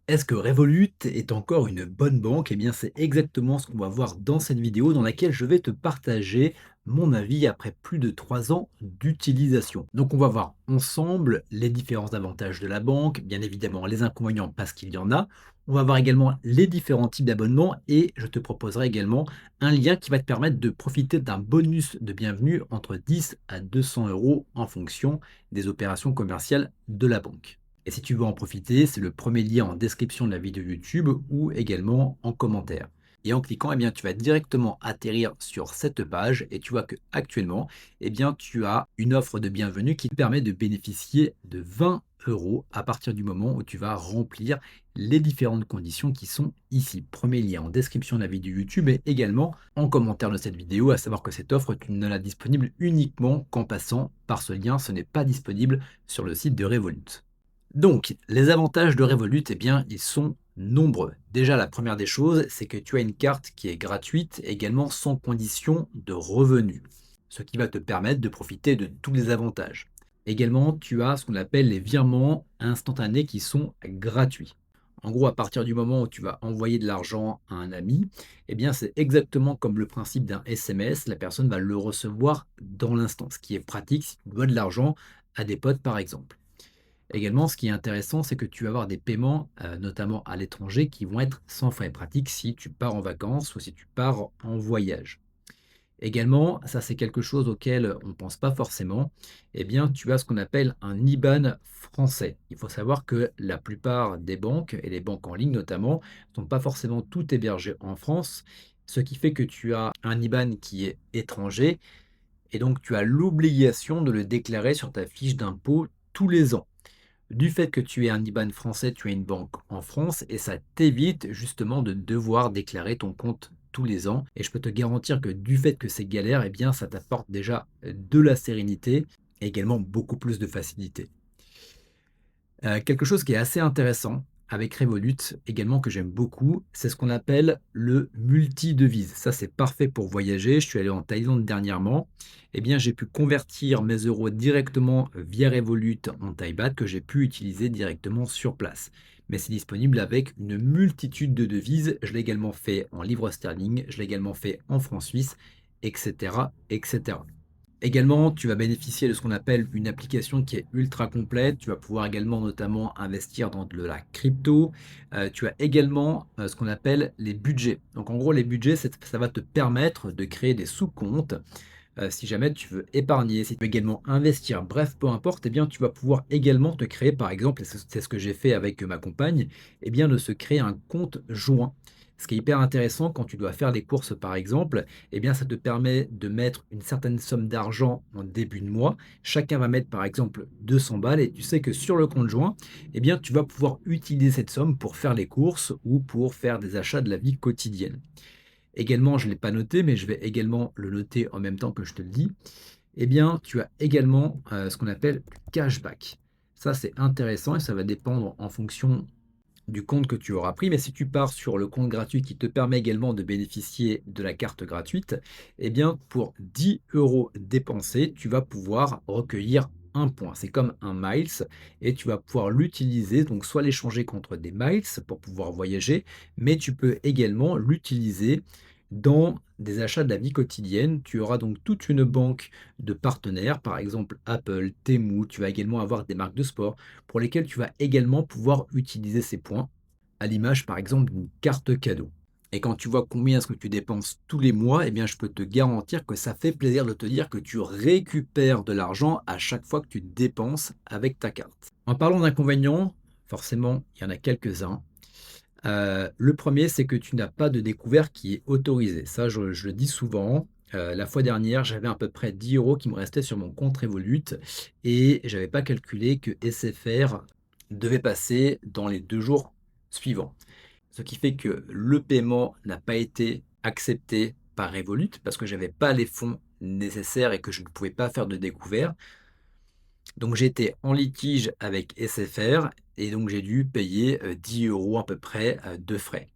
Est-ce que Revolut est encore une bonne banque? Eh bien, c'est exactement ce qu'on va voir dans cette vidéo dans laquelle je vais te partager mon avis après plus de 3 ans d'utilisation. Donc, on va voir ensemble les différents avantages de la banque, bien évidemment les inconvénients parce qu'il y en a. On va voir également les différents types d'abonnements et je te proposerai également un lien qui va te permettre de profiter d'un bonus de bienvenue entre 10 à 200 euros en fonction des opérations commerciales de la banque. Et si tu veux en profiter, c'est le premier lien en description de la vidéo YouTube ou également en commentaire. Et en cliquant, eh bien, tu vas directement atterrir sur cette page et tu vois que actuellement, eh bien, tu as une offre de bienvenue qui te permet de bénéficier de 20 euros à partir du moment où tu vas remplir les différentes conditions qui sont ici. Premier lien en description de la vidéo YouTube et également en commentaire de cette vidéo, à savoir que cette offre, tu ne l'as disponible uniquement qu'en passant par ce lien. Ce n'est pas disponible sur le site de Revolut. Donc, les avantages de Revolut, eh bien, ils sont nombreux. Déjà, la première des choses, c'est que tu as une carte qui est gratuite, également sans condition de revenu, ce qui va te permettre de profiter de tous les avantages. Également, tu as ce qu'on appelle les virements instantanés qui sont gratuits. En gros, à partir du moment où tu vas envoyer de l'argent à un ami, eh bien, c'est exactement comme le principe d'un SMS, la personne va le recevoir dans l'instant, ce qui est pratique si tu dois de l'argent à des potes, par exemple. Également, ce qui est intéressant, c'est que tu vas avoir des paiements, notamment à l'étranger, qui vont être sans frais pratiques si tu pars en vacances ou si tu pars en voyage. Également, ça c'est quelque chose auquel on ne pense pas forcément, eh bien tu as ce qu'on appelle un IBAN français. Il faut savoir que la plupart des banques, et les banques en ligne notamment, ne sont pas forcément toutes hébergées en France, ce qui fait que tu as un IBAN qui est étranger, et donc tu as l'obligation de le déclarer sur ta fiche d'impôt tous les ans. Du fait que tu es un IBAN français, tu as une banque en France et ça t'évite justement de devoir déclarer ton compte tous les ans. Et je peux te garantir que du fait que c'est galère, eh bien ça t'apporte déjà de la sérénité et également beaucoup plus de facilité. Quelque chose qui est assez intéressant avec Revolut, également que j'aime beaucoup, c'est ce qu'on appelle le multi-devise. Ça, c'est parfait pour voyager. Je suis allé en Thaïlande dernièrement. Eh bien, j'ai pu convertir mes euros directement via Revolut en Thaï baht que j'ai pu utiliser directement sur place. Mais c'est disponible avec une multitude de devises. Je l'ai également fait en livres sterling, je l'ai également fait en francs suisses, etc., etc. Également, tu vas bénéficier de ce qu'on appelle une application qui est ultra complète. Tu vas pouvoir également notamment investir dans de la crypto. Tu as également ce qu'on appelle les budgets. Donc en gros, les budgets, ça va te permettre de créer des sous-comptes. Si jamais tu veux épargner, si tu veux également investir, bref, peu importe, eh bien, tu vas pouvoir également te créer, par exemple, et c'est ce que j'ai fait avec ma compagne, eh bien, de se créer un compte joint. Ce qui est hyper intéressant quand tu dois faire des courses, par exemple, eh bien, ça te permet de mettre une certaine somme d'argent en début de mois. Chacun va mettre, par exemple, 200 balles et tu sais que sur le compte joint, eh bien, tu vas pouvoir utiliser cette somme pour faire les courses ou pour faire des achats de la vie quotidienne. Également, je ne l'ai pas noté, mais je vais également le noter en même temps que je te le dis. Eh bien, tu as également ce qu'on appelle le cashback. Ça, c'est intéressant et ça va dépendre en fonction du compte que tu auras pris. Mais si tu pars sur le compte gratuit qui te permet également de bénéficier de la carte gratuite, eh bien, pour 10 euros dépensés, tu vas pouvoir recueillir un point. C'est comme un miles et tu vas pouvoir l'utiliser, donc soit l'échanger contre des miles pour pouvoir voyager, mais tu peux également l'utiliser dans des achats de la vie quotidienne. Tu auras donc toute une banque de partenaires, par exemple Apple, Temu, tu vas également avoir des marques de sport pour lesquelles tu vas également pouvoir utiliser ces points, à l'image par exemple d'une carte cadeau. Et quand tu vois combien est-ce que tu dépenses tous les mois, eh bien je peux te garantir que ça fait plaisir de te dire que tu récupères de l'argent à chaque fois que tu dépenses avec ta carte. En parlant d'inconvénients, forcément, il y en a quelques-uns. Le premier, c'est que tu n'as pas de découvert qui est autorisé. Ça, je le dis souvent. La fois dernière, j'avais à peu près 10 euros qui me restaient sur mon compte Revolut et j'avais pas calculé que SFR devait passer dans les 2 jours suivants. Ce qui fait que le paiement n'a pas été accepté par Revolut parce que j'avais pas les fonds nécessaires et que je ne pouvais pas faire de découvert. Donc j'étais en litige avec SFR et donc j'ai dû payer 10 euros à peu près de frais.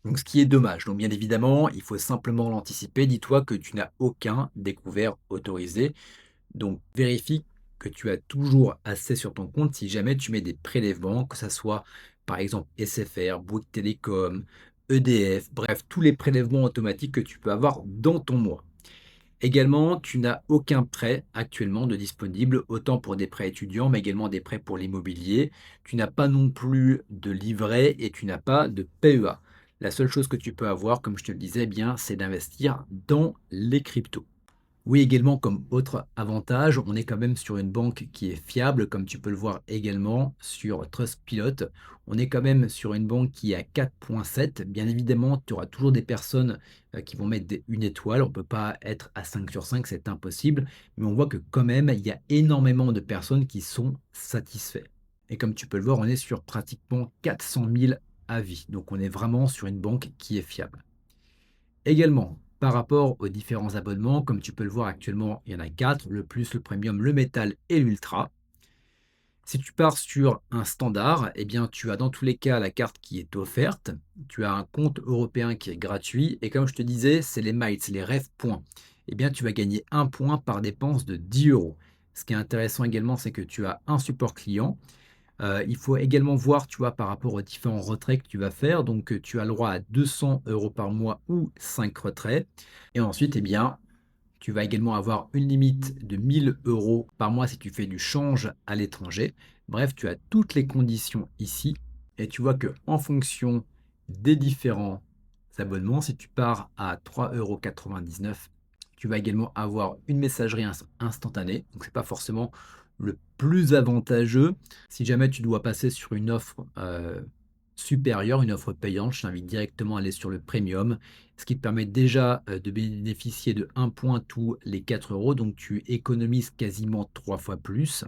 Donc ce qui est dommage. Donc bien évidemment, il faut simplement l'anticiper. Dis-toi que tu n'as aucun découvert autorisé. Donc vérifie que tu as toujours assez sur ton compte si jamais tu mets des prélèvements, que ça soit par exemple SFR, Bouygues Télécom, EDF, bref, tous les prélèvements automatiques que tu peux avoir dans ton mois. Également, tu n'as aucun prêt actuellement de disponible, autant pour des prêts étudiants, mais également des prêts pour l'immobilier. Tu n'as pas non plus de livret et tu n'as pas de PEA. La seule chose que tu peux avoir, comme je te le disais, eh bien, c'est d'investir dans les cryptos. Oui, également comme autre avantage, on est quand même sur une banque qui est fiable, comme tu peux le voir également sur Trustpilot. On est quand même sur une banque qui est à 4,7. Bien évidemment, tu auras toujours des personnes qui vont mettre une étoile. On ne peut pas être à 5 sur 5, c'est impossible. Mais on voit que quand même, il y a énormément de personnes qui sont satisfaits. Et comme tu peux le voir, on est sur pratiquement 400 000 avis. Donc on est vraiment sur une banque qui est fiable. Également, par rapport aux différents abonnements, comme tu peux le voir actuellement, il y en a 4, le plus, le premium, le métal et l'ultra. Si tu pars sur un standard, eh bien, tu as dans tous les cas la carte qui est offerte. Tu as un compte européen qui est gratuit. Et comme je te disais, c'est les miles, les rêves points. Eh bien, tu vas gagner un point par dépense de 10 euros. Ce qui est intéressant également, c'est que tu as un support client. Il faut également voir, tu vois, par rapport aux différents retraits que tu vas faire. Donc, tu as le droit à 200 euros par mois ou 5 retraits. Et ensuite, eh bien, tu vas également avoir une limite de 1000 euros par mois si tu fais du change à l'étranger. Bref, tu as toutes les conditions ici. Et tu vois que en fonction des différents abonnements, si tu pars à 3,99 €, tu vas également avoir une messagerie instantanée. Donc, c'est pas forcément le plus avantageux. Si jamais tu dois passer sur une offre supérieure, une offre payante, je t'invite directement à aller sur le premium, ce qui te permet déjà de bénéficier de 1 point tous les 4 euros. Donc tu économises quasiment 3 fois plus.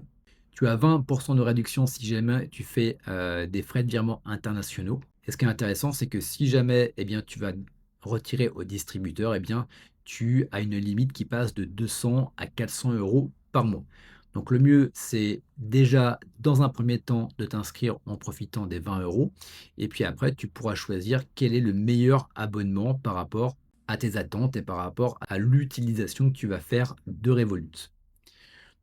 Tu as 20% de réduction si jamais tu fais des frais de virement internationaux. Et ce qui est intéressant, c'est que si jamais eh bien, tu vas retirer au distributeur, eh bien, tu as une limite qui passe de 200 à 400 euros par mois. Donc le mieux, c'est déjà dans un premier temps de t'inscrire en profitant des 20 euros. Et puis après, tu pourras choisir quel est le meilleur abonnement par rapport à tes attentes et par rapport à l'utilisation que tu vas faire de Revolut.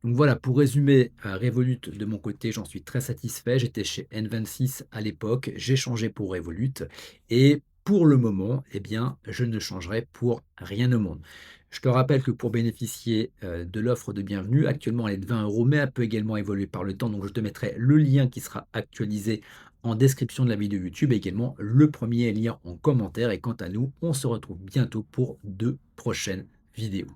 Donc voilà, pour résumer, Revolut de mon côté, j'en suis très satisfait. J'étais chez N26 à l'époque, j'ai changé pour Revolut et pour le moment, eh bien, je ne changerai pour rien au monde. Je te rappelle que pour bénéficier, de l'offre de bienvenue, actuellement elle est de 20 euros, mais elle peut également évoluer par le temps. Donc je te mettrai le lien qui sera actualisé en description de la vidéo YouTube et également le premier lien en commentaire. Et quant à nous, on se retrouve bientôt pour de prochaines vidéos.